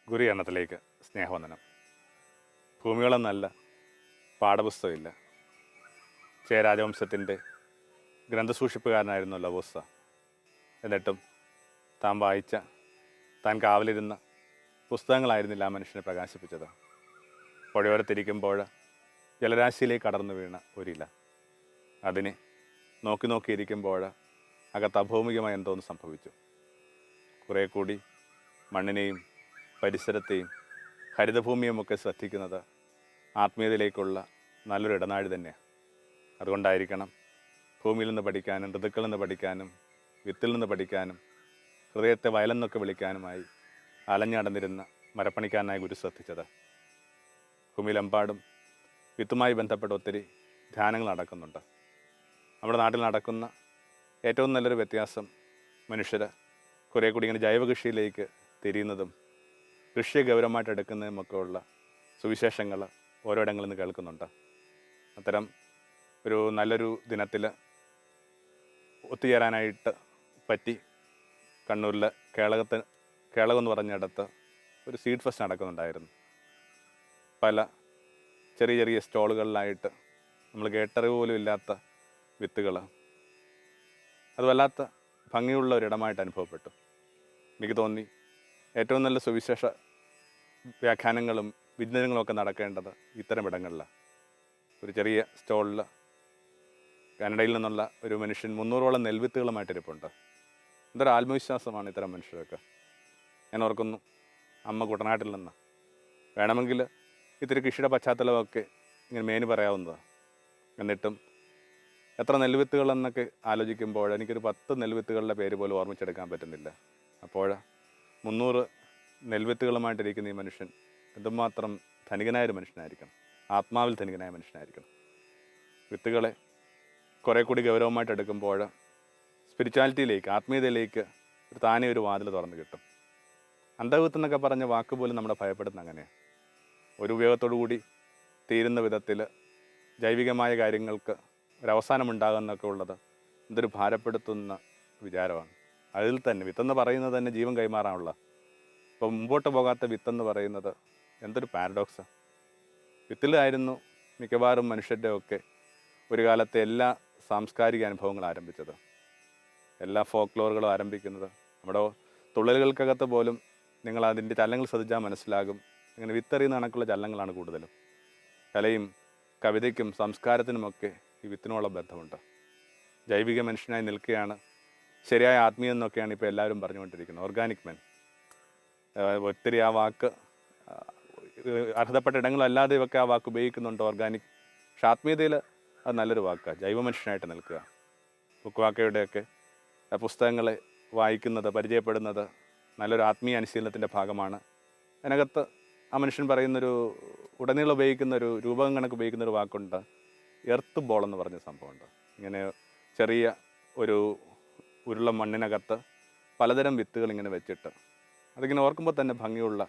ഗുരുകരണത്തിലേക്ക് സ്നേഹവന്ദനം. ഭൂമികളെന്നല്ല, പാഠപുസ്തകമില്ല. രാജവംശത്തിൻ്റെ ഗ്രന്ഥസൂക്ഷിപ്പുകാരനായിരുന്നു ലവോസ. എന്നിട്ടും താൻ വായിച്ച, താൻ കാവലിരുന്ന പുസ്തകങ്ങളായിരുന്നില്ല ആ മനുഷ്യനെ പ്രകാശിപ്പിച്ചത്. പുഴയോരത്തിരിക്കുമ്പോൾ ജലരാശിയിലേക്ക് കടർന്നു വീണ ഒരില, അതിനെ നോക്കി നോക്കിയിരിക്കുമ്പോൾ അകത്ത് അഭൗമികമായി എന്തോന്ന് സംഭവിച്ചു. കുറേ കൂടി മണ്ണിനെയും പരിസരത്തെയും ഹരിതഭൂമിയുമൊക്കെ ശ്രദ്ധിക്കുന്നത് ആത്മീയതയിലേക്കുള്ള നല്ലൊരു ഇടനാഴി തന്നെയാണ്. അതുകൊണ്ടായിരിക്കണം ഭൂമിയിൽ നിന്ന് പഠിക്കാനും ഋതുക്കളിൽ നിന്ന് പഠിക്കാനും വിത്തിൽ നിന്ന് പഠിക്കാനും ഹൃദയത്തെ വയലെന്നൊക്കെ വിളിക്കാനുമായി അലഞ്ഞടന്നിരുന്ന മരപ്പണിക്കാരനായ ഗുരു ശ്രദ്ധിച്ചത്. ഭൂമിയിലെമ്പാടും വിത്തുമായി ബന്ധപ്പെട്ട ഒത്തിരി ധ്യാനങ്ങൾ നടക്കുന്നുണ്ട്. നമ്മുടെ നാട്ടിൽ നടക്കുന്ന ഏറ്റവും നല്ലൊരു വ്യത്യാസം മനുഷ്യർ കുറേ കൂടി ഇങ്ങനെ ജൈവ കൃഷിയിലേക്ക് തിരിയുന്നതും കൃഷിയെ ഗൗരവമായിട്ട് എടുക്കുന്നതുമൊക്കെ ഉള്ള സുവിശേഷങ്ങൾ ഓരോ ഇടങ്ങളിൽ നിന്ന് കേൾക്കുന്നുണ്ട്. അത്തരം ഒരു നല്ലൊരു ദിനത്തിൽ ഒത്തുചേരാനായിട്ട് പറ്റി കണ്ണൂരിൽ കേളകം എന്ന് പറഞ്ഞിടത്ത് ഒരു സീഡ് ഫെസ്റ്റ് നടക്കുന്നുണ്ടായിരുന്നു. പല ചെറിയ ചെറിയ സ്റ്റോളുകളിലായിട്ട് നമ്മൾ കേട്ടറിവ് പോലും ഇല്ലാത്ത വിത്തുകൾ, അത് വല്ലാത്ത ഭംഗിയുള്ള ഒരിടമായിട്ട് അനുഭവപ്പെട്ടു. എനിക്ക് തോന്നി ഏറ്റവും നല്ല സുവിശേഷ വ്യാഖ്യാനങ്ങളും വിജ്ഞാനങ്ങളുമൊക്കെ നടക്കേണ്ടത് ഇത്തരം ഇടങ്ങളിലാണ്. ഒരു ചെറിയ സ്റ്റോളിൽ കാനഡയിൽ നിന്നുള്ള ഒരു മനുഷ്യൻ 300ഓളം നെൽവിത്തുകളുമായിട്ടിരിപ്പുണ്ട്. എന്തൊരു ആത്മവിശ്വാസമാണ് ഇത്തരം മനുഷ്യരൊക്കെ. ഞാൻ ഓർക്കുന്നു, അമ്മ കുട്ടനാട്ടിൽ നിന്ന് വേണമെങ്കിൽ ഇത്തിരി കൃഷിയുടെ പശ്ചാത്തലമൊക്കെ ഇങ്ങനെ മേനി പറയാവുന്നതാണ്. എന്നിട്ടും എത്ര നെൽവിത്തുകളെന്നൊക്കെ ആലോചിക്കുമ്പോൾ എനിക്കൊരു 10 നെൽവിത്തുകളുടെ പേര് പോലും ഓർമ്മിച്ചെടുക്കാൻ പറ്റുന്നില്ല. അപ്പോൾ 300 നെൽവിത്തുകളുമായിട്ടിരിക്കുന്ന ഈ മനുഷ്യൻ എന്തുമാത്രം ധനികനായൊരു മനുഷ്യനായിരിക്കണം, ആത്മാവിൽ ധനികനായ മനുഷ്യനായിരിക്കണം. വിത്തുകളെ കുറേ കൂടി ഗൗരവമായിട്ട് എടുക്കുമ്പോൾ സ്പിരിച്വാലിറ്റിയിലേക്ക്, ആത്മീയതയിലേക്ക് താനേ ഒരു വാതിൽ തുറന്നു കിട്ടും. അന്ധവിത്ത് എന്നൊക്കെ പറഞ്ഞ വാക്ക് പോലും നമ്മളെ ഭയപ്പെടുന്ന അങ്ങനെയാണ്. ഒരു ഉപയോഗത്തോടു കൂടി തീരുന്ന വിധത്തിൽ ജൈവികമായ കാര്യങ്ങൾക്ക് ഒരവസാനമുണ്ടാകുന്നൊക്കെ ഉള്ളത് എന്തൊരു ഭാരപ്പെടുത്തുന്ന വിചാരമാണ്. അതിൽ തന്നെ വിത്തെന്ന് പറയുന്നത് തന്നെ ജീവൻ കൈമാറാനുള്ള, ഇപ്പോൾ മുമ്പോട്ട് പോകാത്ത വിത്തെന്ന് പറയുന്നത് എന്തൊരു പാരഡോക്സാണ്. വിത്തിലായിരുന്നു മിക്കവാറും മനുഷ്യരുടെ ഒക്കെ ഒരു കാലത്തെ എല്ലാ സാംസ്കാരിക അനുഭവങ്ങളും ആരംഭിച്ചത്. എല്ലാ ഫോക്ലോറുകളും ആരംഭിക്കുന്നത് നമ്മുടെ തുള്ളലുകൾക്കകത്ത് പോലും നിങ്ങൾ അതിൻ്റെ ചലനങ്ങൾ ശ്രദ്ധിച്ചാൽ മനസ്സിലാകും. ഇങ്ങനെ വിത്തെറിയുന്ന കണക്കുള്ള ചലനങ്ങളാണ് കൂടുതലും. കലയും കവിതയ്ക്കും സംസ്കാരത്തിനുമൊക്കെ ഈ വിത്തിനോളം ബന്ധമുണ്ട്. ജൈവിക മനുഷ്യനായി നിൽക്കുകയാണ് ശരിയായ ആത്മീയം എന്നൊക്കെയാണ് ഇപ്പോൾ എല്ലാവരും പറഞ്ഞുകൊണ്ടിരിക്കുന്നത്. ഓർഗാനിക് മെൻ, ഒത്തിരി ആ വാക്ക് അർഹതപ്പെട്ട ഇടങ്ങളല്ലാതെ ഒക്കെ ആ വാക്ക് ഉപയോഗിക്കുന്നുണ്ട്, ഓർഗാനിക്. പക്ഷെ ആത്മീയതയിൽ അത് നല്ലൊരു വാക്കാണ്, ജൈവ മനുഷ്യനായിട്ട് നിൽക്കുക. ബുക്വാക്കയുടെയൊക്കെ പുസ്തകങ്ങളെ വായിക്കുന്നത്, പരിചയപ്പെടുന്നത് നല്ലൊരു ആത്മീയ അനുശീലനത്തിൻ്റെ ഭാഗമാണ്. അതിനകത്ത് ആ മനുഷ്യൻ പറയുന്നൊരു ഉടനീളം ഉപയോഗിക്കുന്നൊരു രൂപകം കണക്ക് ഉപയോഗിക്കുന്നൊരു വാക്കുണ്ട്, എർത്ത് ബോൾ എന്ന് പറഞ്ഞ സംഭവമുണ്ട്. ഇങ്ങനെ ചെറിയ ഒരു ഉരുള മണ്ണിനകത്ത് പലതരം വിത്തുകൾ ഇങ്ങനെ വെച്ചിട്ട് അതിങ്ങനെ ഓർക്കുമ്പോൾ തന്നെ ഭംഗിയുള്ള,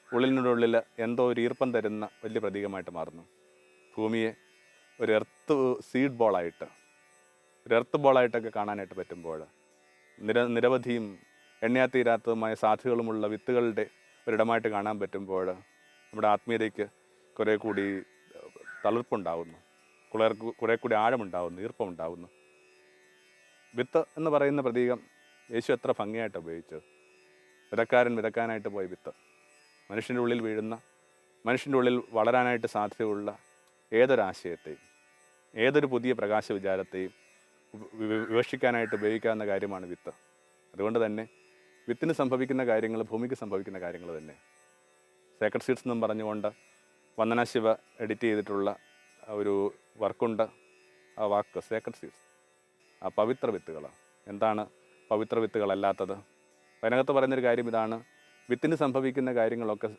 ഉള്ളിനുള്ളിൽ എന്തോ ഒരു ഈർപ്പം തരുന്ന വലിയ പ്രതീകമായിട്ട് മാറുന്നു. ഭൂമിയെ ഒരു എർത്ത് സീഡ് ബോളായിട്ട്, ഒരു എർത്ത് ബോളായിട്ടൊക്കെ കാണാനായിട്ട് പറ്റുമ്പോൾ നിരവധിയും എണ്ണയാത്തീരാത്തതുമായ സാധ്യതകളുമുള്ള വിത്തുകളുടെ ഒരിടമായിട്ട് കാണാൻ പറ്റുമ്പോൾ നമ്മുടെ ആത്മീയതയ്ക്ക് കുറേ കൂടി തളിർപ്പുണ്ടാവുന്നു, കുറേ കൂടി ആഴമുണ്ടാവുന്നു, ഈർപ്പമുണ്ടാവുന്നു. വിത്ത് എന്ന് പറയുന്ന പ്രതീകം യേശു എത്ര ഭംഗിയായിട്ട് ഉപയോഗിച്ചത്. വിതക്കാരൻ വിതക്കാനായിട്ട് പോയ വിത്ത്, മനുഷ്യൻ്റെ ഉള്ളിൽ വീഴുന്ന, മനുഷ്യൻ്റെ ഉള്ളിൽ വളരാനായിട്ട് സാധ്യതയുള്ള ഏതൊരാശയത്തെയും, ഏതൊരു പുതിയ പ്രകാശ വിചാരത്തെയും വിവക്ഷിക്കാനായിട്ട് ഉപയോഗിക്കാവുന്ന കാര്യമാണ് വിത്ത്. അതുകൊണ്ട് തന്നെ വിത്തിന് സംഭവിക്കുന്ന കാര്യങ്ങൾ ഭൂമിക്ക് സംഭവിക്കുന്ന കാര്യങ്ങൾ തന്നെ. സേക്രഡ് സീഡ്സ് എന്നും പറഞ്ഞുകൊണ്ട് വന്ദന ശിവ എഡിറ്റ് ചെയ്തിട്ടുള്ള ഒരു വർക്കുണ്ട്. ആ വാക്ക് സേക്രഡ് സീഡ്സ്, ആ പവിത്ര വിത്തുകൾ. എന്താണ് പവിത്ര വിത്തുകളല്ലാത്തത്? അതിനകത്ത് പറയുന്നൊരു കാര്യം ഇതാണ്, വിത്തിന് സംഭവിക്കുന്ന കാര്യങ്ങളൊക്കെ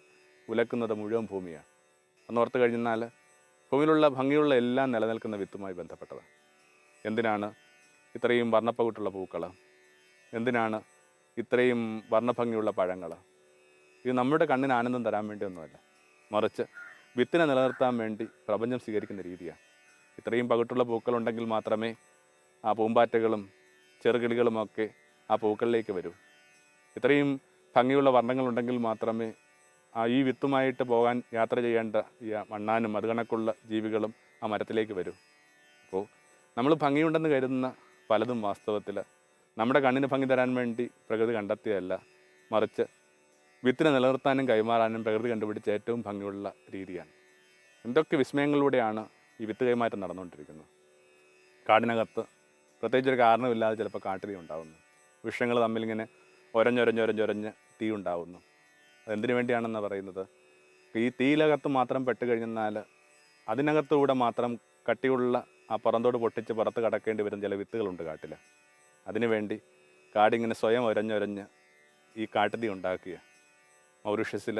ഉലക്കുന്നത് മുഴുവൻ ഭൂമിയാണ്. എന്നോർത്ത് കഴിഞ്ഞാൽ ഭൂമിയിലുള്ള ഭംഗിയുള്ള എല്ലാം നിലനിൽക്കുന്ന വിത്തുമായി ബന്ധപ്പെട്ടതാണ്. എന്തിനാണ് ഇത്രയും വർണ്ണപ്പകിട്ടുള്ള പൂക്കൾ? എന്തിനാണ് ഇത്രയും വർണ്ണഭംഗിയുള്ള പഴങ്ങൾ? ഇത് നമ്മുടെ കണ്ണിന് ആനന്ദം തരാൻ വേണ്ടിയൊന്നുമല്ല, മറിച്ച് വിത്തിനെ നിലനിർത്താൻ വേണ്ടി പ്രപഞ്ചം സ്വീകരിക്കുന്ന രീതിയാണ്. ഇത്രയും പകിട്ടുള്ള പൂക്കളുണ്ടെങ്കിൽ മാത്രമേ ആ പൂമ്പാറ്റകളും ചെറുകിളികളുമൊക്കെ ആ പൂക്കളിലേക്ക് വരൂ. ഇത്രയും ഭംഗിയുള്ള വർണ്ണങ്ങളുണ്ടെങ്കിൽ മാത്രമേ ഈ വിത്തുമായിട്ട് പോകാൻ യാത്ര ചെയ്യേണ്ട ഈ മണ്ണാനും അത് കണക്കുള്ള ജീവികളും ആ മരത്തിലേക്ക് വരും. അപ്പോൾ നമ്മൾ ഭംഗിയുണ്ടെന്ന് കരുതുന്ന പലതും വാസ്തവത്തിൽ നമ്മുടെ കണ്ണിന് ഭംഗി തരാൻ വേണ്ടി പ്രകൃതി കണ്ടെത്തിയതല്ല, മറിച്ച് വിത്തിനെ നിലനിർത്താനും കൈമാറാനും പ്രകൃതി കണ്ടുപിടിച്ച ഏറ്റവും ഭംഗിയുള്ള രീതിയാണ്. എന്തൊക്കെ വിസ്മയങ്ങളിലൂടെയാണ് ഈ വിത്ത് കൈമാറ്റം നടന്നുകൊണ്ടിരിക്കുന്നത്. കാടിനകത്ത് പ്രത്യേകിച്ചൊരു കാരണമില്ലാതെ ചിലപ്പോൾ കാട്ടുതീ ഉണ്ടാകുന്നു. വൃക്ഷങ്ങൾ തമ്മിലിങ്ങനെ ഒരഞ്ഞൊരഞ്ഞൊരഞ്ഞൊരഞ്ഞ് തീ ഉണ്ടാകുന്നു. അതെന്തിനു വേണ്ടിയാണെന്ന് പറയുന്നത്, ഈ തീയിലകത്ത് മാത്രം പെട്ട് കഴിഞ്ഞാൽ അതിനകത്തൂടെ മാത്രം കട്ടിയുള്ള ആ പുറന്തോട് പൊട്ടിച്ച് പുറത്ത് കടക്കേണ്ടി വരുന്ന ചില വിത്തുകളുണ്ട് കാട്ടിൽ. അതിനുവേണ്ടി കാടിങ്ങനെ സ്വയം ഒരഞ്ഞൊരഞ്ഞ് ഈ കാട്ടുതീ ഉണ്ടാക്കുക. മൗറീഷ്യസിൽ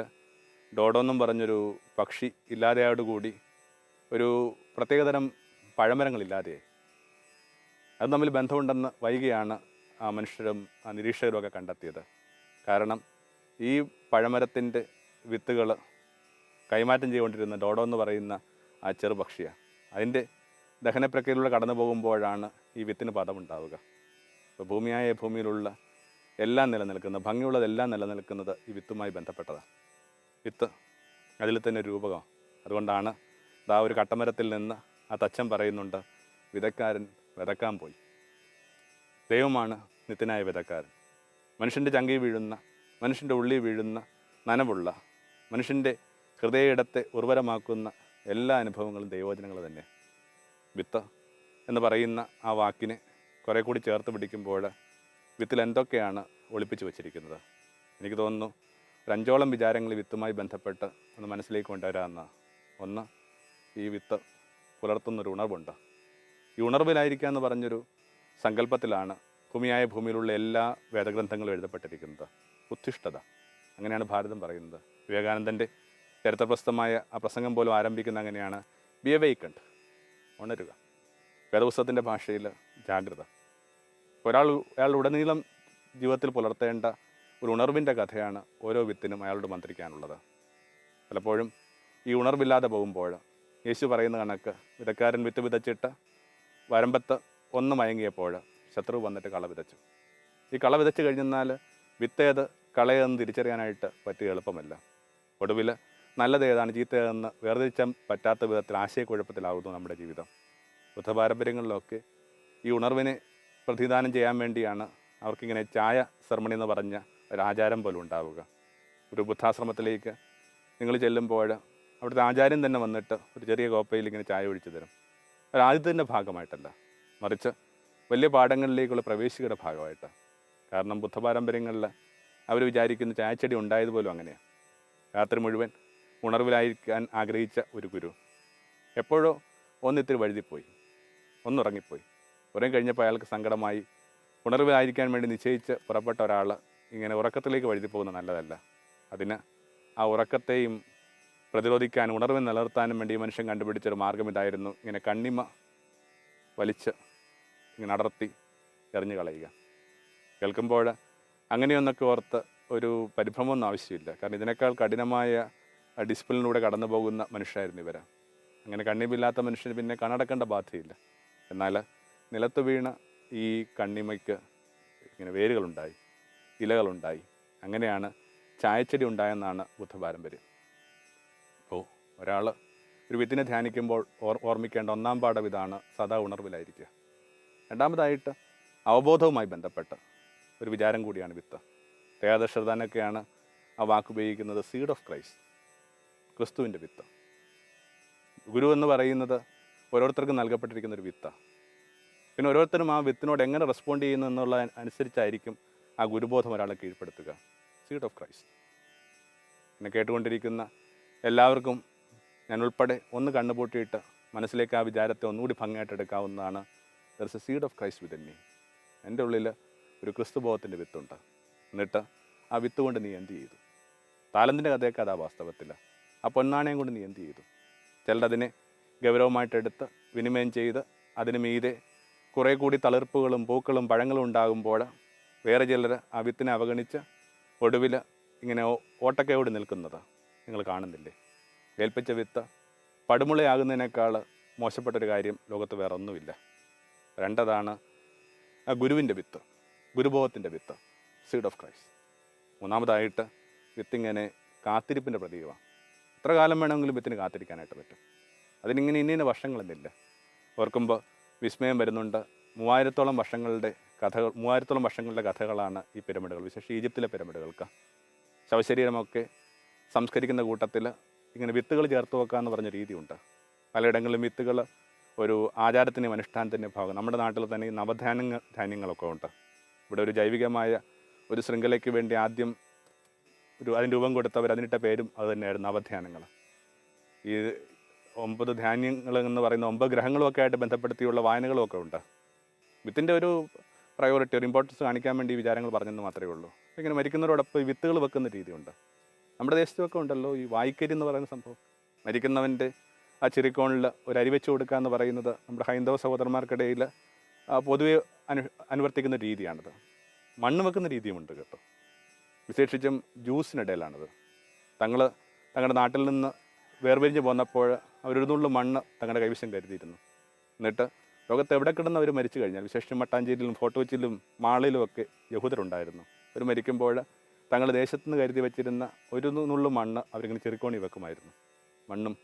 ഡോഡോ എന്നും പറഞ്ഞൊരു പക്ഷി ഇല്ലാതെയോടുകൂടി ഒരു പ്രത്യേകതരം പഴമരങ്ങളില്ലാതെയായി. അത് തമ്മിൽ ബന്ധമുണ്ടെന്ന് വൈകിയാണ് ആ മനുഷ്യരും ആ നിരീക്ഷകരുമൊക്കെ കണ്ടെത്തിയത്. കാരണം ഈ പഴമരത്തിൻ്റെ വിത്തുകൾ കൈമാറ്റം ചെയ്തുകൊണ്ടിരുന്ന ഡോഡോ എന്ന് പറയുന്ന ആ ചെറുപക്ഷിയാണ്. അതിൻ്റെ ദഹനപ്രക്രിയയിലൂടെ കടന്നു പോകുമ്പോഴാണ് ഈ വിത്തിന് പദമുണ്ടാവുക. ഇപ്പോൾ ഭൂമിയിലുള്ള എല്ലാം നിലനിൽക്കുന്നത്, ഭംഗിയുള്ളതെല്ലാം നിലനിൽക്കുന്നത് ഈ വിത്തുമായി ബന്ധപ്പെട്ടതാണ്. വിത്ത് അതിൽ തന്നെ രൂപകമാണ്. അതുകൊണ്ടാണ് ഒരു കട്ടമരത്തിൽ നിന്ന് ആ തച്ചൻ പറയുന്നുണ്ട്, വിതക്കാരൻ വിതക്കാൻ പോയി. ദൈവമാണ് നിത്യനായ വിതക്കാരൻ. മനുഷ്യൻ്റെ ചങ്കിൽ വീഴുന്ന, മനുഷ്യൻ്റെ ഉള്ളിൽ വീഴുന്ന, നനവുള്ള, മനുഷ്യൻ്റെ ഹൃദയയിടത്തെ ഉർവരമാക്കുന്ന എല്ലാ അനുഭവങ്ങളും ദൈവവചനങ്ങൾ തന്നെ. വിത്ത് എന്ന് പറയുന്ന ആ വാക്കിനെ കുറേ കൂടി ചേർത്ത് പിടിക്കുമ്പോൾ വിത്തിൽ എന്തൊക്കെയാണ് ഒളിപ്പിച്ച് വച്ചിരിക്കുന്നത്. എനിക്ക് തോന്നുന്നു ഒരു 5ഓളം വിചാരങ്ങൾ വിത്തുമായി ബന്ധപ്പെട്ട് ഒന്ന് മനസ്സിലേക്ക് കൊണ്ടുവരാമെന്നാണ്. ഒന്ന്, ഈ വിത്ത് പുലർത്തുന്നൊരു ഉണർവുണ്ട്. ഈ ഉണർവിലായിരിക്കുക എന്ന് പറഞ്ഞൊരു സങ്കല്പത്തിലാണ് ഭൂമിയിലുള്ള എല്ലാ വേദഗ്രന്ഥങ്ങളും എഴുതപ്പെട്ടിരിക്കുന്നത്. ഉത്തിഷ്ഠത, അങ്ങനെയാണ് ഭാരതം പറയുന്നത്. വിവേകാനന്ദൻ്റെ ചരിത്രപ്രസിദ്ധമായ ആ പ്രസംഗം പോലും ആരംഭിക്കുന്ന അങ്ങനെയാണ്, ബി അവേക്കൻഡ്, ഉണരുക. വേദപുസ്തകത്തിൻ്റെ ഭാഷയിൽ ജാഗ്രത. അയാൾ ഉടനീളം ജീവിതത്തിൽ പുലർത്തേണ്ട ഒരു ഉണർവിൻ്റെ കഥയാണ് ഓരോ വിത്തിനും അയാളോട് മന്ത്രിക്കാനുള്ളത്. പലപ്പോഴും ഈ ഉണർവില്ലാതെ പോകുമ്പോൾ യേശു പറയുന്ന കണക്ക്, വിതക്കാരൻ വിത്ത് വിതച്ചിട്ട് വരമ്പത്ത് ഒന്ന് മയങ്ങിയപ്പോൾ ശത്രു വന്നിട്ട് കള വിതച്ചു. ഈ കള വിതച്ച് കഴിഞ്ഞാൽ വിത്തേത് കളയെന്ന് തിരിച്ചറിയാനായിട്ട് പറ്റിയ എളുപ്പമല്ല. ഒടുവിൽ നല്ലതേതാണ് ചീത്തയെന്ന് വേർതിരിച്ചാൻ പറ്റാത്ത വിധത്തിൽ ആശയക്കുഴപ്പത്തിലാകുന്നു നമ്മുടെ ജീവിതം. ബുദ്ധപാരമ്പര്യങ്ങളിലൊക്കെ ഈ ഉണർവിനെ പ്രതിദാനം ചെയ്യാൻ വേണ്ടിയാണ് അവർക്കിങ്ങനെ ചായ സെർമണി എന്ന് പറഞ്ഞ ഒരു ആചാരം പോലും ഉണ്ടാവുക. ഒരു ബുദ്ധാശ്രമത്തിലേക്ക് നിങ്ങൾ ചെല്ലുമ്പോൾ അവിടുത്തെ ആചാര്യൻ തന്നെ വന്നിട്ട് ഒരു ചെറിയ കോപ്പയിൽ ഇങ്ങനെ ചായ ഒഴിച്ചു തരും. ഒരു ആദ്യത്തിൻ്റെ ഭാഗമായിട്ടല്ല, മറിച്ച് വലിയ പാഠങ്ങളിലേക്കുള്ള പ്രവേശികയുടെ ഭാഗമായിട്ട്. കാരണം ബുദ്ധപാരമ്പര്യങ്ങളിൽ അവർ വിചാരിക്കുന്ന ചായച്ചെടി ഉണ്ടായതുപോലും അങ്ങനെയാണ്. രാത്രി മുഴുവൻ ഉണർവിലായിരിക്കാൻ ആഗ്രഹിച്ച ഒരു ഗുരു എപ്പോഴോ ഒന്നിത്തിരി വഴുതിപ്പോയി, ഒന്നുറങ്ങിപ്പോയി. ഉറങ്ങി കഴിഞ്ഞപ്പോൾ അയാൾക്ക് സങ്കടമായി. ഉണർവിലായിരിക്കാൻ വേണ്ടി നിശ്ചയിച്ച് പുറപ്പെട്ട ഒരാൾ ഇങ്ങനെ ഉറക്കത്തിലേക്ക് വഴുതിപ്പോകുന്നത് നല്ലതല്ല. അതിന് ആ ഉറക്കത്തെയും പ്രതിരോധിക്കാനും ഉണർവ് നിലനിർത്താനും വേണ്ടി മനുഷ്യൻ കണ്ടുപിടിച്ചൊരു മാർഗം ഇതായിരുന്നു, ഇങ്ങനെ കണ്ണിമ വലിച്ച് ഇങ്ങനെ അടർത്തി എറിഞ്ഞു കളയുക. കേൾക്കുമ്പോൾ അങ്ങനെയൊന്നൊക്കെ ഓർത്ത് ഒരു പരിഭ്രമമൊന്നും ആവശ്യമില്ല. കാരണം ഇതിനേക്കാൾ കഠിനമായ ഡിസിപ്ലിനിലൂടെ കടന്നു പോകുന്ന മനുഷ്യരായിരുന്നു ഇവർ. അങ്ങനെ കണ്ണിമില്ലാത്ത മനുഷ്യന് പിന്നെ കണ്ണടക്കേണ്ട ബാധ്യതയില്ല. എന്നാൽ നിലത്ത് വീണ ഈ കണ്ണിമയ്ക്ക് ഇങ്ങനെ വേരുകളുണ്ടായി, ഇലകളുണ്ടായി. അങ്ങനെയാണ് ചായച്ചെടി ഉണ്ടായെന്നാണ് ബുദ്ധപാരമ്പര്യം. അപ്പോൾ ഒരാൾ ഒരു വിത്തിനെ ധ്യാനിക്കുമ്പോൾ ഓർമ്മിക്കേണ്ട ഒന്നാം പാഠം ഇതാണ്, സദാ ഉണർവിലായിരിക്കുക. രണ്ടാമതായിട്ട് അവബോധവുമായി ബന്ധപ്പെട്ട് ഒരു വിചാരം കൂടിയാണ് വിത്ത്. തേജശ്രദ്ധാനൊക്കെയാണ് ആ വാക്ക് ഉപയോഗിക്കുന്നത്, സീഡ് ഓഫ് ക്രൈസ്റ്റ്, ക്രിസ്തുവിൻ്റെ വിത്ത്. ഗുരു എന്ന് പറയുന്നത് ഓരോരുത്തർക്കും നൽകപ്പെട്ടിരിക്കുന്നൊരു വിത്താണ്. പിന്നെ ഓരോരുത്തരും ആ വിത്തിനോട് എങ്ങനെ റെസ്പോണ്ട് ചെയ്യുന്നു എന്നുള്ള അനുസരിച്ചായിരിക്കും ആ ഗുരുബോധം ഒരാളെ കീഴ്പ്പെടുത്തുക. Seed of Christ. എന്നെ കേട്ടുകൊണ്ടിരിക്കുന്ന എല്ലാവർക്കും ഞാൻ ഉൾപ്പെടെ ഒന്ന് കണ്ണുപൂട്ടിയിട്ട് മനസ്സിലേക്ക് ആ വിചാരത്തെ ഒന്നുകൂടി ഭംഗിയായിട്ട് എടുക്കാവുന്നതാണ്. There is A seed of Christ within me. എൻ്റെ ഉള്ളിൽ ഒരു ക്രിസ്തുബോധത്തിൻ്റെ വിത്തുണ്ട്. എന്നിട്ട് ആ വിത്ത് കൊണ്ട് നീ എന്ത് ചെയ്തു? താലന്തിൻ്റെ കഥയൊക്കെ അതാ വാസ്തവത്തിൽ. ആ പൊന്നാണയം കൊണ്ട് നീ എന്ത് ചെയ്തു? ചിലരതിനെ ഗൗരവമായിട്ടെടുത്ത് വിനിമയം ചെയ്ത് അതിന് മീതെ കുറേ കൂടി തളിർപ്പുകളും പൂക്കളും പഴങ്ങളും ഉണ്ടാകുമ്പോൾ വേറെ ചിലർ ആ വിത്തിനെ അവഗണിച്ച് ഒടുവിൽ ഇങ്ങനെ ഓട്ടക്കയോട് നിൽക്കുന്നത് നിങ്ങൾ കാണുന്നില്ലേ? ഏൽപ്പിച്ച വിത്ത് പടുമുളയാകുന്നതിനേക്കാൾ മോശപ്പെട്ടൊരു കാര്യം ലോകത്ത് വേറെ ഒന്നുമില്ല. രണ്ടതാണ് ആ ഗുരുവിൻ്റെ വിത്ത്, ഗുരുബോധത്തിൻ്റെ വിത്ത്, സീഡ് ഓഫ് ക്രൈസ്റ്റ്. മൂന്നാമതായിട്ട് വിത്തിങ്ങനെ കാത്തിരിപ്പിൻ്റെ പ്രതീകമാണ്. എത്ര കാലം വേണമെങ്കിലും വിത്തിന് കാത്തിരിക്കാനായിട്ട് പറ്റും. അതിനിങ്ങനെ ഇന്ന വർഷങ്ങളെന്നില്ല. ഓർക്കുമ്പോൾ വിസ്മയം വരുന്നുണ്ട്. 3000 വർഷങ്ങളുടെ കഥകളാണ് ഈ പിരമിഡുകൾ, വിശേഷിച്ച് ഈജിപ്തിലെ പിരമിഡുകൾക്ക്. ശവശരീരമൊക്കെ സംസ്കരിക്കുന്ന കൂട്ടത്തിൽ ഇങ്ങനെ വിത്തുകൾ ചേർത്ത് വെക്കുക എന്ന് പറഞ്ഞ രീതിയുണ്ട്. പലയിടങ്ങളിലും വിത്തുകൾ ഒരു ആചാരത്തിൻ്റെയും അനുഷ്ഠാനത്തിൻ്റെയും ഭാഗം. നമ്മുടെ നാട്ടിൽ തന്നെ ഈ ധാന്യങ്ങളൊക്കെ ഉണ്ട്. ഇവിടെ ഒരു ജൈവികമായ ഒരു ശൃംഖലയ്ക്ക് വേണ്ടി ആദ്യം അതിന് രൂപം കൊടുത്തവർ അതിനിട്ട പേരും അത് തന്നെയായിരുന്നു, നവധാന്യങ്ങൾ. ഈ 9 ധാന്യങ്ങൾ എന്ന് പറയുന്ന 9 ഗ്രഹങ്ങളുമൊക്കെ ആയിട്ട് ബന്ധപ്പെടുത്തിയുള്ള വായനകളുമൊക്കെ ഉണ്ട്. വിത്തിൻ്റെ ഒരു പ്രയോറിറ്റി, ഒരു ഇമ്പോർട്ടൻസ് കാണിക്കാൻ വേണ്ടി ഈ വിചാരങ്ങൾ പറഞ്ഞെന്ന് മാത്രമേ ഉള്ളൂ. ഇങ്ങനെ മരിക്കുന്നവരോടൊപ്പം ഈ വിത്തുകൾ വെക്കുന്ന രീതിയുണ്ട്. നമ്മുടെ ദേശത്തൊക്കെ ഉണ്ടല്ലോ ഈ വായ്ക്കരി എന്ന് പറയുന്ന സംഭവം. മരിക്കുന്നവൻ്റെ ആ ചിരിക്കോണിൽ ഒരു അരി വെച്ച് കൊടുക്കുക എന്ന് പറയുന്നത് നമ്മുടെ ഹൈന്ദവ സഹോദരന്മാർക്കിടയിൽ പൊതുവെ അനുവർത്തിക്കുന്ന രീതിയാണിത്. മണ്ണ് വെക്കുന്ന രീതിയുമുണ്ട് കേട്ടോ. വിശേഷിച്ചും ജ്യൂസിനിടയിലാണിത്. തങ്ങളുടെ നാട്ടിൽ നിന്ന് വേർപിരിഞ്ഞ് പോന്നപ്പോൾ അവരൊരു നുള്ളു മണ്ണ് തങ്ങളുടെ കൈവശം കരുതിയിരുന്നു. എന്നിട്ട് ലോകത്ത് എവിടെ കിടന്ന് അവർ മരിച്ചു കഴിഞ്ഞാൽ, വിശേഷിച്ചും മട്ടാഞ്ചേരിയിലും ഫോർട്ട് കൊച്ചിയിലും മാളിലും ഒക്കെ യഹൂദരുണ്ടായിരുന്നു. അവർ മരിക്കുമ്പോൾ തങ്ങളുടെ ദേശത്തു നിന്ന് കരുതി വെച്ചിരുന്ന ഒരു നുള്ളു മണ്ണ് അവരിങ്ങനെ ചെറുക്കോണി വെക്കുമായിരുന്നു. മണ്ണും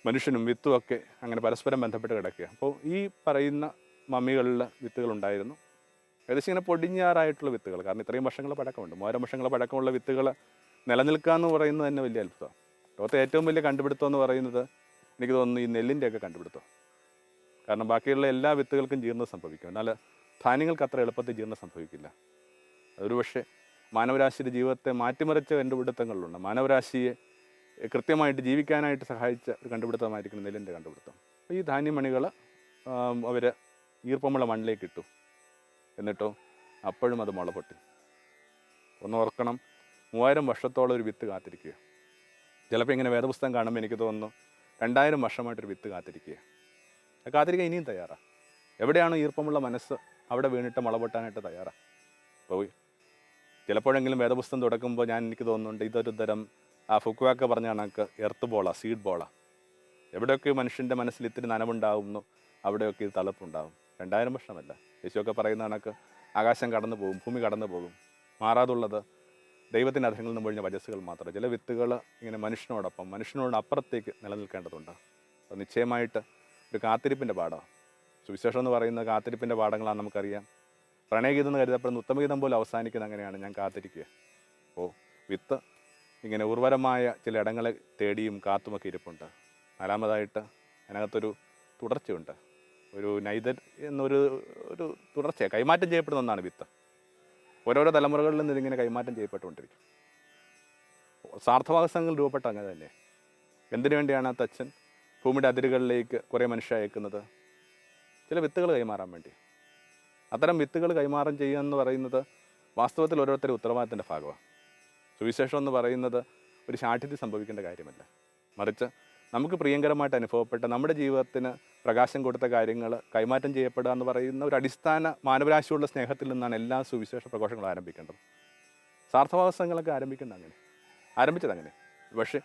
മനുഷ്യനും വിത്തുമൊക്കെ അങ്ങനെ പരസ്പരം ബന്ധപ്പെട്ട് കിടക്കുക. അപ്പോൾ ഈ പറയുന്ന മമ്മികളിൽ വിത്തുകളുണ്ടായിരുന്നു. ഏകദേശം ഇങ്ങനെ പൊടിഞ്ഞാറായിട്ടുള്ള വിത്തുകൾ. കാരണം ഇത്രയും വർഷങ്ങൾ പഴക്കമുണ്ട്. 3000 വർഷങ്ങൾ പഴക്കമുള്ള വിത്തുകൾ നിലനിൽക്കുക എന്ന് പറയുന്നത് തന്നെ വലിയ അത്ഭുതമാണ്. ലോകത്തെ ഏറ്റവും വലിയ കണ്ടുപിടുത്തം എന്ന് പറയുന്നത് എനിക്ക് തോന്നുന്നു ഈ നെല്ലിൻ്റെയൊക്കെ കണ്ടുപിടുത്തം. കാരണം ബാക്കിയുള്ള എല്ലാ വിത്തുകൾക്കും ജീർണം സംഭവിക്കും, എന്നാൽ ധാന്യങ്ങൾക്ക് അത്ര എളുപ്പത്തിൽ ജീർണം സംഭവിക്കില്ല. അതൊരു പക്ഷേ മാനവരാശിയുടെ ജീവിതത്തെ മാറ്റിമറിച്ച കണ്ടുപിടുത്തങ്ങളിലുണ്ട്. മാനവരാശിയെ കൃത്യമായിട്ട് ജീവിക്കാനായിട്ട് സഹായിച്ച ഒരു കണ്ടുപിടുത്തമായിരിക്കും നെല്ലിൻ്റെ കണ്ടുപിടുത്തം. അപ്പോൾ ഈ ധാന്യമണികൾ അവർ ഈർപ്പമുള്ള മണ്ണിലേക്ക് ഇട്ടു. എന്നിട്ടോ അപ്പോഴും അത് മുള പൊട്ടി. ഒന്ന് ഓർക്കണം, 3000 വർഷത്തോളം ഒരു വിത്ത് കാത്തിരിക്കുക. ചിലപ്പോൾ ഇങ്ങനെ വേദപുസ്തകം കാണുമ്പോൾ എനിക്ക് തോന്നുന്നു 2000 വർഷമായിട്ടൊരു വിത്ത് കാത്തിരിക്കുക. കാത്തിരിക്കാൻ ഇനിയും തയ്യാറാണ്. എവിടെയാണോ ഈർപ്പമുള്ള മനസ്സ് അവിടെ വീണിട്ട് മുള പൊട്ടാനായിട്ട് തയ്യാറാണ്. അപ്പോൾ ചിലപ്പോഴെങ്കിലും വേദപുസ്തകം തുടക്കുമ്പോൾ എനിക്ക് തോന്നുന്നുണ്ട് ഇതൊരു തരം ഫുക്കുവാക്ക പറഞ്ഞ കണക്ക് എർത്ത് ബോള, സീഡ് ബോള. എവിടെയൊക്കെ മനുഷ്യൻ്റെ മനസ്സിൽ ഇത്തിരി നനവുണ്ടാകുന്നു അവിടെയൊക്കെ ഇത് തളർപ്പുണ്ടാകും. 2000 വർഷമല്ല. യേശുവൊക്കെ പറയുന്ന കണക്ക് ആകാശം കടന്നു പോകും, ഭൂമി കടന്നു പോകും. മാറാതുള്ളത് ദൈവത്തിൻ്റെ അധരങ്ങളിൽ നിന്ന് പൊഴിഞ്ഞ വചസ്സുകൾ മാത്രം. ചില വിത്തുകൾ ഇങ്ങനെ മനുഷ്യനോട് അപ്പുറത്തേക്ക് നിലനിൽക്കേണ്ടതുണ്ട്. അത് നിശ്ചയമായിട്ട് ഒരു കാത്തിരിപ്പിൻ്റെ പാഠമാണ്. സുവിശേഷം എന്ന് പറയുന്ന കാത്തിരിപ്പിൻ്റെ പാഠങ്ങളാണ് നമുക്കറിയാം. പ്രണയഗീതം എന്ന് കരുതപ്പെടുന്ന ഉത്തമഗീതം പോലും അവസാനിക്കുന്നത് അങ്ങനെയാണ്, ഞാൻ കാത്തിരിക്കുക. അപ്പോൾ വിത്ത് ഇങ്ങനെ ഉർവരമായ ചില ഇടങ്ങളെ തേടിയും കാത്തുമൊക്കെ ഇരിപ്പുണ്ട്. നാലാമതായിട്ട് അതിനകത്തൊരു തുടർച്ചയുണ്ട്. ഒരു നൈതർ എന്നൊരു തുടർച്ചയാണ്, കൈമാറ്റം ചെയ്യപ്പെടുന്ന ഒന്നാണ് വിത്ത്. ഓരോരോ തലമുറകളിൽ നിന്ന് ഇതിങ്ങനെ കൈമാറ്റം ചെയ്യപ്പെട്ടുകൊണ്ടിരിക്കും. സാർത്ഥവാസങ്ങൾ രൂപപ്പെട്ട അങ്ങനെ തന്നെ. എന്തിനു വേണ്ടിയാണ് ആ തച്ചൻ ഭൂമിയുടെ അതിരുകളിലേക്ക് കുറേ മനുഷ്യരെ അയക്കുന്നത്? ചില വിത്തുകൾ കൈമാറാൻ വേണ്ടി. അത്തരം വിത്തുകൾ കൈമാറാൻ ചെയ്യുക എന്ന് പറയുന്നത് വാസ്തവത്തിൽ ഓരോരുത്തരും ഉത്തരവാദിത്തത്തിൻ്റെ ഭാഗമാണ്. സുവിശേഷം എന്ന് പറയുന്നത് ഒരു ശാഠ്യത്തിൽ സംഭവിക്കേണ്ട കാര്യമല്ല. മറിച്ച് നമുക്ക് പ്രിയങ്കരമായിട്ട് അനുഭവപ്പെട്ട നമ്മുടെ ജീവിതത്തിന് പ്രകാശം കൊടുത്ത കാര്യങ്ങൾ കൈമാറ്റം ചെയ്യപ്പെടുക എന്ന് പറയുന്ന ഒരു അടിസ്ഥാന മാനവരാശിയുള്ള സ്നേഹത്തിൽ നിന്നാണ് എല്ലാ സുവിശേഷ പ്രഘോഷങ്ങളും ആരംഭിക്കേണ്ടത്. സാർത്ഥവാസങ്ങളൊക്കെ ആരംഭിച്ചത് അങ്ങനെ. പക്ഷേ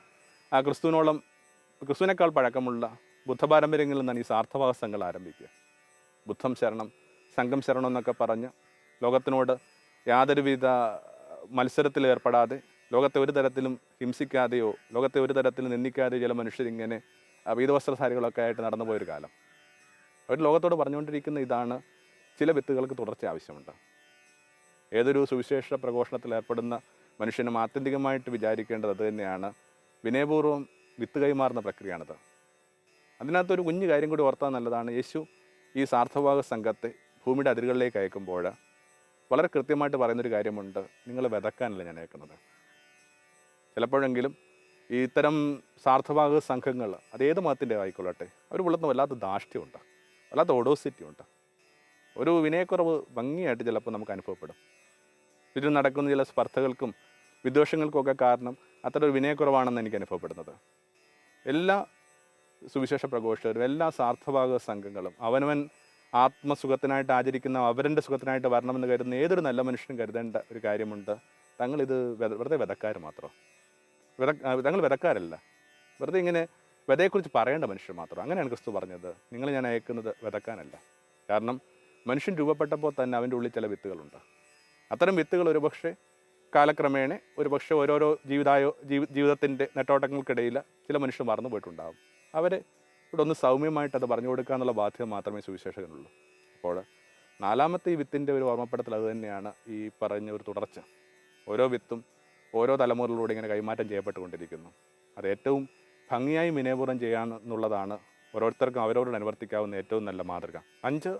ക്രിസ്തുവിനേക്കാൾ പഴക്കമുള്ള ബുദ്ധപാരമ്പര്യങ്ങളിൽ നിന്നാണ് ഈ സാർത്ഥവാസങ്ങൾ ആരംഭിക്കുക. ബുദ്ധം ശരണം, സംഘം ശരണം എന്നൊക്കെ പറഞ്ഞ് ലോകത്തിനോട് യാതൊരുവിധ മത്സരത്തിൽ ഏർപ്പെടാതെ, ലോകത്തെ ഒരു തരത്തിലും ഹിംസിക്കാതെയോ ലോകത്തെ ഒരു തരത്തിലും നിന്ദിക്കാതെയോ ചില മനുഷ്യരിങ്ങനെ വീതവസ്ത്രധാരികളൊക്കെ ആയിട്ട് നടന്നു പോയൊരു കാലം. അവർ ലോകത്തോട് പറഞ്ഞുകൊണ്ടിരിക്കുന്ന ഇതാണ്, ചില വിത്തുകൾക്ക് തുടർച്ച ആവശ്യമുണ്ട്. ഏതൊരു സുവിശേഷ പ്രഘോഷണത്തിൽ ഏർപ്പെടുന്ന മനുഷ്യനും ആത്യന്തികമായിട്ട് വിചാരിക്കേണ്ടത് അത് തന്നെയാണ്. വിനയപൂർവ്വം വിത്ത് കൈമാറുന്ന പ്രക്രിയയാണിത്. അതിനകത്തൊരു കുഞ്ഞു കാര്യം കൂടി ഓർത്താൽ നല്ലതാണ്. യേശു ഈ സാർത്ഥവാഹ സംഘത്തെ ഭൂമിയുടെ അതിരുകളിലേക്ക് അയക്കുമ്പോൾ വളരെ കൃത്യമായിട്ട് പറയുന്നൊരു കാര്യമുണ്ട്, നിങ്ങൾ വിതക്കാനല്ല ഞാൻ അയക്കുന്നത്. ചിലപ്പോഴെങ്കിലും ഈ ഇത്തരം സാർത്ഥവാഹ സംഘങ്ങൾ അതേത് മതത്തിൻ്റെ ആയിക്കൊള്ളട്ടെ, അവർ പുലർത്തുന്ന വല്ലാത്ത ധാർഷ്ട്യമുണ്ട്, വല്ലാത്ത ഒഡോസിറ്റി ഉണ്ട്, ഒരു വിനയക്കുറവ് ഭംഗിയായിട്ട് ചിലപ്പോൾ നമുക്ക് അനുഭവപ്പെടും. ചുറ്റും നടക്കുന്ന ചില സ്പർദ്ധകൾക്കും വിദ്വേഷങ്ങൾക്കുമൊക്കെ കാരണം അത്ര ഒരു വിനയക്കുറവാണെന്ന് എനിക്ക് അനുഭവപ്പെടുന്നത്. എല്ലാ സുവിശേഷ പ്രഘോഷകരും എല്ലാ സാർത്ഥവാഹ സംഘങ്ങളും അവനവൻ ആത്മസുഖത്തിനായിട്ട് ആചരിക്കുന്ന അവരുടെ സുഖത്തിനായിട്ട് വരണമെന്ന് കരുതുന്ന ഏതൊരു നല്ല മനുഷ്യനും കരുതേണ്ട ഒരു കാര്യമുണ്ട്, തങ്ങളിത് വെറുതെ വിതക്കാർ മാത്രം. തങ്ങൾ വിതക്കാരല്ല, വെറുതെ ഇങ്ങനെ വിതയെക്കുറിച്ച് പറയേണ്ട മനുഷ്യർ മാത്രം. അങ്ങനെയാണ് ക്രിസ്തു പറഞ്ഞത്, നിങ്ങൾ ഞാൻ അയക്കുന്നത് വിതക്കാനല്ല. കാരണം മനുഷ്യൻ രൂപപ്പെട്ടപ്പോൾ തന്നെ അവൻ്റെ ഉള്ളിൽ ചില വിത്തുകളുണ്ട്. അത്തരം വിത്തുകൾ ഒരുപക്ഷെ കാലക്രമേണ ഒരു പക്ഷേ ഓരോരോ ജീവിതത്തിൻ്റെ നെട്ടോട്ടങ്ങൾക്കിടയിൽ ചില മനുഷ്യർ മറന്നു പോയിട്ടുണ്ടാകും. അവർ ഇവിടെ ഒന്ന് സൗമ്യമായിട്ട് അത് പറഞ്ഞു കൊടുക്കുക എന്നുള്ള ബാധ്യത മാത്രമേ സുവിശേഷകനുള്ളൂ. അപ്പോൾ നാലാമത്തെ ഈ വിത്തിൻ്റെ ഒരു ഓർമ്മപ്പെടുത്തൽ അത് തന്നെയാണ് ഈ പറഞ്ഞ ഒരു തുടർച്ച. ഓരോ വിത്തും ഓരോ തലമുറയിലൂടെ ഇങ്ങനെ കൈമാറ്റം ചെയ്യപ്പെട്ടുകൊണ്ടിരിക്കുന്നു. അത് ഏറ്റവും ഭംഗിയായി വിനയപൂർവ്വം ചെയ്യാമെന്നുള്ളതാണ് ഓരോരുത്തർക്കും അവരോട് അനുവർത്തിക്കാവുന്ന ഏറ്റവും നല്ല മാതൃക. 5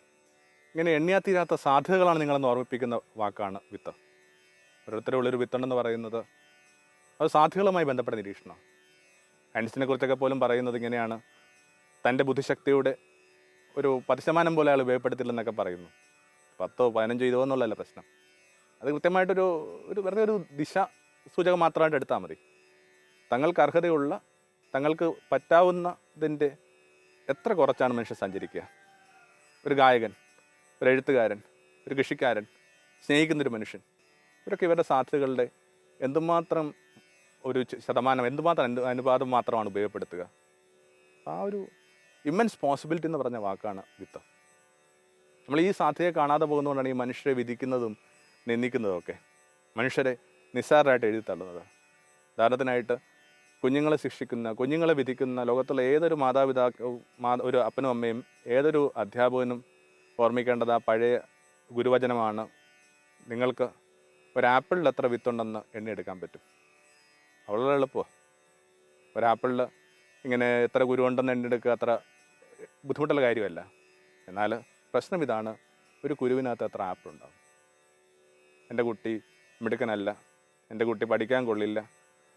ഇങ്ങനെ എണ്ണിയാത്തീരാത്ത സാധ്യതകളാണ് നിങ്ങളെന്ന് ഓർമ്മിപ്പിക്കുന്ന വാക്കാണ് വിത്ത്. ഓരോരുത്തരുടെ ഉള്ളൊരു വിത്തുണ്ടെന്ന് പറയുന്നത് അത് സാധ്യതകളുമായി ബന്ധപ്പെട്ട നിരീക്ഷണമാണ്. ഐൻസ്റ്റീനെ കുറിച്ചൊക്കെ പോലും പറയുന്നത് ഇങ്ങനെയാണ്, തൻ്റെ ബുദ്ധിശക്തിയുടെ ഒരു 10% പോലെ അയാൾ ഉപയോഗപ്പെടുത്തില്ലെന്നൊക്കെ പറയുന്നു. 10 15 20 എന്നുള്ളതല്ല പ്രശ്നം. അത് കൃത്യമായിട്ടൊരു വെറുതെ ഒരു ദിശ സൂചകം മാത്രമായിട്ട് എടുത്താൽ മതി. തങ്ങൾക്ക് അർഹതയുള്ള, തങ്ങൾക്ക് പറ്റാവുന്നതിൻ്റെ എത്ര കുറച്ചാണ് മനുഷ്യൻ സഞ്ചരിക്കുക. ഒരു ഗായകൻ, ഒരു എഴുത്തുകാരൻ, ഒരു കൃഷിക്കാരൻ, സ്നേഹിക്കുന്നൊരു മനുഷ്യൻ, ഇവരൊക്കെ ഇവരുടെ സാധ്യതകളുടെ എന്തുമാത്രം ഒരു ശതമാനം, എന്തുമാത്രം അനുപാതം മാത്രമാണ് ഉപയോഗപ്പെടുത്തുക. ആ ഒരു ഇമ്മൻസ് പോസിബിലിറ്റി എന്ന് പറഞ്ഞ വാക്കാണ് വിത്ത്. നമ്മൾ ഈ സാധ്യതയെ കാണാതെ പോകുന്നതുകൊണ്ടാണ് ഈ മനുഷ്യരെ വിധിക്കുന്നതും നിന്ദിക്കുന്നതും ഒക്കെ. മനുഷ്യരെ നിസ്സാരമായിട്ട് എഴുതി തള്ളുന്നത്. ഉദാഹരണത്തിനായിട്ട് കുഞ്ഞുങ്ങളെ ശിക്ഷിക്കുന്ന, കുഞ്ഞുങ്ങളെ വിധിക്കുന്ന ലോകത്തുള്ള ഏതൊരു മാതാപിതാക്കളും, ഒരു അപ്പനും അമ്മയും, ഏതൊരു അധ്യാപകനും ഓർമ്മിക്കേണ്ടത് ആ പഴയ ഗുരുവചനമാണ്, നിങ്ങൾക്ക് ഒരാപ്പിളിൽ എത്ര വിത്തുണ്ടെന്ന് എണ്ണിയെടുക്കാൻ പറ്റും. വളരെ എളുപ്പമാണ്. ഒരാപ്പിളിൽ ഇങ്ങനെ എത്ര കുരുവുണ്ടെന്ന് എണ്ണിയെടുക്കുക അത്ര ബുദ്ധിമുട്ടുള്ള കാര്യമല്ല. എന്നാൽ പ്രശ്നം ഇതാണ്, ഒരു കുരുവിനകത്ത് എത്ര ആപ്പിളുണ്ടാകും. എൻ്റെ കുട്ടി മിടുക്കനല്ല, എൻ്റെ കുട്ടി പഠിക്കാൻ കൊള്ളില്ല,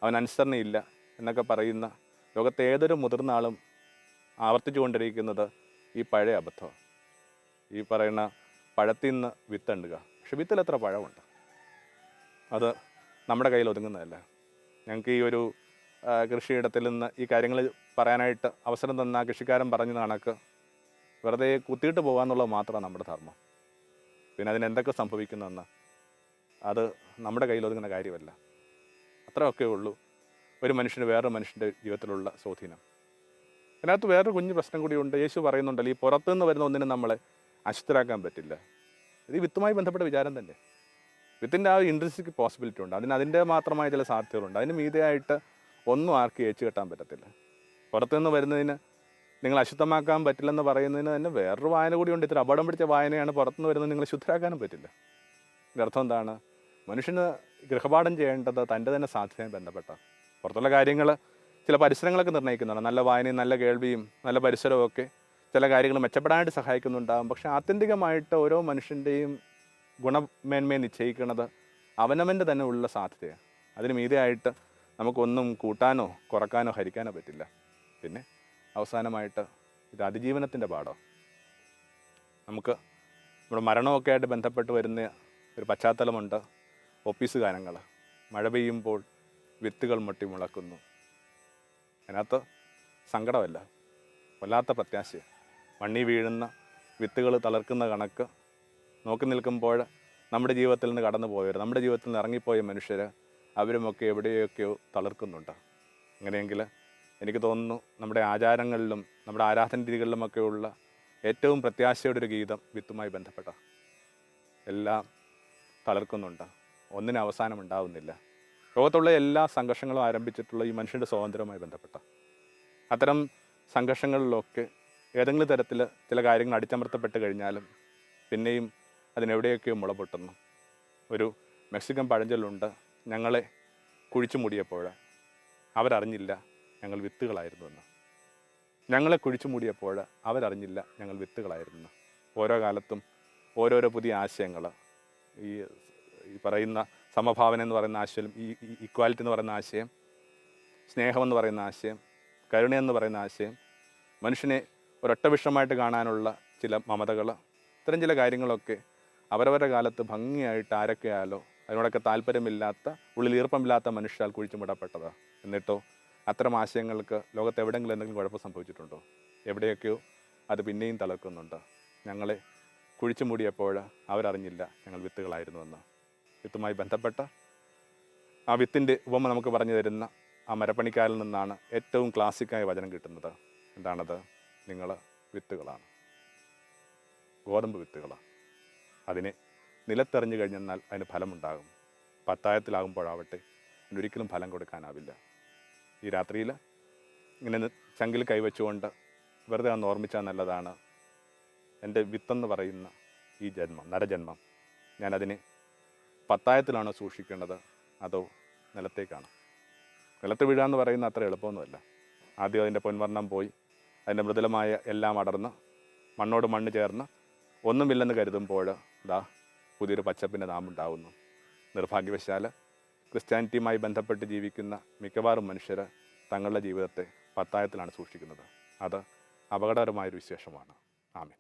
അവൻ അനുസരണയില്ല എന്നൊക്കെ പറയുന്ന ലോകത്തെ ഏതൊരു മുതിർന്ന ആളും ആവർത്തിച്ചു കൊണ്ടിരിക്കുന്നത് ഈ പഴയ അബദ്ധമാണ്. ഈ പറയുന്ന പഴത്തിൽ നിന്ന് വിത്തുണ്ടുക. പക്ഷെ വിത്തിൽ എത്ര പഴമുണ്ട് അത് നമ്മുടെ കയ്യിൽ ഒതുങ്ങുന്നതല്ല. ഞങ്ങൾക്ക് ഈ ഒരു കൃഷിയിടത്തിൽ നിന്ന് ഈ കാര്യങ്ങൾ പറയാനായിട്ട് അവസരം തന്ന കൃഷിക്കാരൻ പറഞ്ഞ കണക്ക് വെറുതെ കുത്തിയിട്ട് പോകാമെന്നുള്ളത് മാത്രമാണ് നമ്മുടെ ധർമ്മം. പിന്നെ അതിനെന്തൊക്കെ സംഭവിക്കുന്നെന്ന് അത് നമ്മുടെ കയ്യിൽ ഒതുങ്ങുന്ന കാര്യമല്ല. അത്രയൊക്കെ ഉള്ളൂ ഒരു മനുഷ്യന് വേറൊരു മനുഷ്യൻ്റെ ജീവിതത്തിലുള്ള സ്വാധീനം. അതിനകത്ത് വേറൊരു കുഞ്ഞു പ്രശ്നം കൂടിയുണ്ട്. യേശു പറയുന്നുണ്ടല്ലോ, ഈ പുറത്തുനിന്ന് വരുന്ന ഒന്നിനും നമ്മളെ അശുദ്ധരാക്കാൻ പറ്റില്ല. ഇത് ഈ വിത്തുമായി ബന്ധപ്പെട്ട വിചാരം തന്നെ. വിത്തിൻ്റെ ആ ഇൻട്രിൻസിക് പോസിബിലിറ്റി ഉണ്ട്, അതിൻ്റെ മാത്രമായ ചില സാധ്യതകളുണ്ട്. അതിന് മീതെയായിട്ട് ഒന്നും ആർക്കും ഏച്ചു കെട്ടാൻ പറ്റത്തില്ല. പുറത്തുനിന്ന് വരുന്നതിന് നിങ്ങൾ അശുദ്ധമാക്കാൻ പറ്റില്ലെന്ന് പറയുന്നതിന് തന്നെ വേറൊരു വായന കൂടിയുണ്ട്. ഇത്ര അപകടം പിടിച്ച വായനയാണ്, പുറത്തുനിന്ന് വരുന്നത് നിങ്ങൾ ശുദ്ധരാക്കാനും പറ്റില്ല. ഇതിൻ്റെ അർത്ഥം എന്താണ്? മനുഷ്യന് ഗൃഹപാഠം ചെയ്യേണ്ടത് തൻ്റെ തന്നെ സാധ്യതയും ബന്ധപ്പെട്ട പുറത്തുള്ള കാര്യങ്ങൾ ചില പരിസരങ്ങളൊക്കെ നിർണ്ണയിക്കുന്നതാണ്. നല്ല വായനയും നല്ല കേൾവിയും നല്ല പരിസരവും ഒക്കെ ചില കാര്യങ്ങൾ മെച്ചപ്പെടാനായിട്ട് സഹായിക്കുന്നുണ്ടാകും. പക്ഷേ ആത്യന്തികമായിട്ട് ഓരോ മനുഷ്യൻ്റെയും ഗുണമേന്മയെ നിശ്ചയിക്കുന്നത് അവനവൻ്റെ തന്നെ ഉള്ള സാധ്യതയാണ്. അതിന് മീതെയായിട്ട് നമുക്കൊന്നും കൂട്ടാനോ കുറക്കാനോ ഹരിക്കാനോ പറ്റില്ല. പിന്നെ അവസാനമായിട്ട് ഇത് അതിജീവനത്തിൻ്റെ പാഠം. നമുക്ക് നമ്മുടെ മരണമൊക്കെ ആയിട്ട് ബന്ധപ്പെട്ട് വരുന്ന ഒരു പശ്ചാത്തലമുണ്ട്. ഓപ്പീസ് ഗാനങ്ങൾ, മഴ പെയ്യുമ്പോൾ വിത്തുകൾ മുട്ടി മുളക്കുന്നു. അതിനകത്ത് സങ്കടമല്ല, വല്ലാത്ത പ്രത്യാശ. മണ്ണിൽ വീഴുന്ന വിത്തുകൾ തളർക്കുന്ന കണക്ക് നോക്കി നിൽക്കുമ്പോൾ നമ്മുടെ ജീവിതത്തിൽ നിന്ന് കടന്നു പോയവർ, നമ്മുടെ ജീവിതത്തിൽ നിന്ന് ഇറങ്ങിപ്പോയ മനുഷ്യർ, അവരുമൊക്കെ എവിടെയൊക്കെയോ തളർക്കുന്നുണ്ട്. അങ്ങനെയെങ്കിൽ എനിക്ക് തോന്നുന്നു നമ്മുടെ ആചാരങ്ങളിലും നമ്മുടെ ആരാധന രീതികളിലുമൊക്കെയുള്ള ഏറ്റവും പ്രത്യാശയുടെ ഒരു ഗീതം വിത്തുമായി ബന്ധപ്പെട്ട എല്ലാം തളർക്കുന്നുണ്ട്. ഒന്നിനും അവസാനം ഉണ്ടാവുന്നില്ല. ലോകത്തുള്ള എല്ലാ സംഘർഷങ്ങളും ആരംഭിച്ചിട്ടുള്ള ഈ മനുഷ്യൻ്റെ സ്വാതന്ത്ര്യവുമായി ബന്ധപ്പെട്ട അത്തരം സംഘർഷങ്ങളിലൊക്കെ ഏതെങ്കിലും തരത്തിൽ ചില കാര്യങ്ങൾ അടിച്ചമർത്തപ്പെട്ട് കഴിഞ്ഞാലും പിന്നെയും അതിനെവിടെയൊക്കെയോ മുള പൊട്ടുന്നു. ഒരു മെക്സിക്കൻ പഴഞ്ചൊല്ലുണ്ട്, ഞങ്ങളെ കുഴിച്ചു മൂടിയപ്പോൾ അവരറിഞ്ഞില്ല ഞങ്ങൾ വിത്തുകളായിരുന്നുവെന്ന്. ഞങ്ങളെ കുഴിച്ചു മൂടിയപ്പോൾ അവരറിഞ്ഞില്ല ഞങ്ങൾ വിത്തുകളായിരുന്നു. ഓരോ കാലത്തും ഓരോരോ പുതിയ ആശയങ്ങൾ, ഈ പറയുന്ന സമഭാവന എന്ന് പറയുന്ന ആശയം, ഈ ഇക്വാലിറ്റി എന്ന് പറയുന്ന ആശയം, സ്നേഹമെന്ന് പറയുന്ന ആശയം, കരുണയെന്ന് പറയുന്ന ആശയം, മനുഷ്യനെ ഒരൊറ്റ വിഷയമായിട്ട് കാണാനുള്ള ചില മമതകൾ, ഇത്തരം ചില കാര്യങ്ങളൊക്കെ അവരവരുടെ കാലത്ത് ഭംഗിയായിട്ട് ആരൊക്കെയാലോ അതിനോടൊക്കെ താല്പര്യമില്ലാത്ത, ഉള്ളിൽ ഈർപ്പമില്ലാത്ത മനുഷ്യരാൽ കുഴിച്ചുമിടപ്പെട്ടതാണ്. എന്നിട്ടോ അത്തരം ആശയങ്ങൾക്ക് ലോകത്ത് എവിടെയെങ്കിലും എന്തെങ്കിലും കുഴപ്പം സംഭവിച്ചിട്ടുണ്ടോ? എവിടെയൊക്കെയോ അത് പിന്നെയും തളർക്കുന്നുണ്ട്. ഞങ്ങളെ കുഴിച്ചു മൂടിയപ്പോൾ അവരറിഞ്ഞില്ല ഞങ്ങൾ വിത്തുകളായിരുന്നുവെന്ന്. വിത്തുമായി ബന്ധപ്പെട്ട ആ വിത്തിൻ്റെ ഉപമ നമുക്ക് പറഞ്ഞു തരുന്ന ആ മരപ്പണിക്കാരിൽ നിന്നാണ് ഏറ്റവും ക്ലാസിക്കായ വചനം കിട്ടുന്നത്. എന്താണത്? നിങ്ങൾ വിത്തുകളാണ്, ഗോതമ്പ് വിത്തുകളാണ്. അതിനെ നിലത്തെറിഞ്ഞു കഴിഞ്ഞെന്നാൽ അതിന് ഫലമുണ്ടാകും. പത്തായത്തിലാകുമ്പോഴാവട്ടെ ഒരിക്കലും ഫലം കൊടുക്കാനാവില്ല. ഈ രാത്രിയിൽ ഇങ്ങനെ ചങ്കിൽ കൈവച്ചുകൊണ്ട് വെറുതെ ഒന്ന് ഓർമ്മിച്ചാൽ നല്ലതാണ്. എൻ്റെ വിത്തെന്ന് പറയുന്ന ഈ ജന്മം, നരജന്മം, ഞാനതിനെ പത്തായത്തിലാണോ സൂക്ഷിക്കേണ്ടത് അതോ നിലത്തേക്കാണ്? നിലത്ത് വീഴുക എന്ന് പറയുന്നത് അത്ര എളുപ്പമൊന്നുമല്ല. ആദ്യം അതിൻ്റെ പൊൻവർണ്ണം പോയി അതിൻ്റെ മൃദുലമായ എല്ലാം അടർന്ന് മണ്ണോട് മണ്ണ് ചേർന്ന് ഒന്നുമില്ലെന്ന് കരുതുമ്പോൾ ദാ പുതിയൊരു പച്ചപ്പിൻ്റെ നാമുണ്ടാവുന്നു. നിർഭാഗ്യവശാൽ ക്രിസ്ത്യാനിറ്റിയുമായി ബന്ധപ്പെട്ട് ജീവിക്കുന്ന മിക്കവാറും മനുഷ്യർ തങ്ങളുടെ ജീവിതത്തെ പത്തായത്തിലാണ് സൂക്ഷിക്കുന്നത്. അത് അപകടകരമായൊരു വിശേഷമാണ്. ആമേൻ.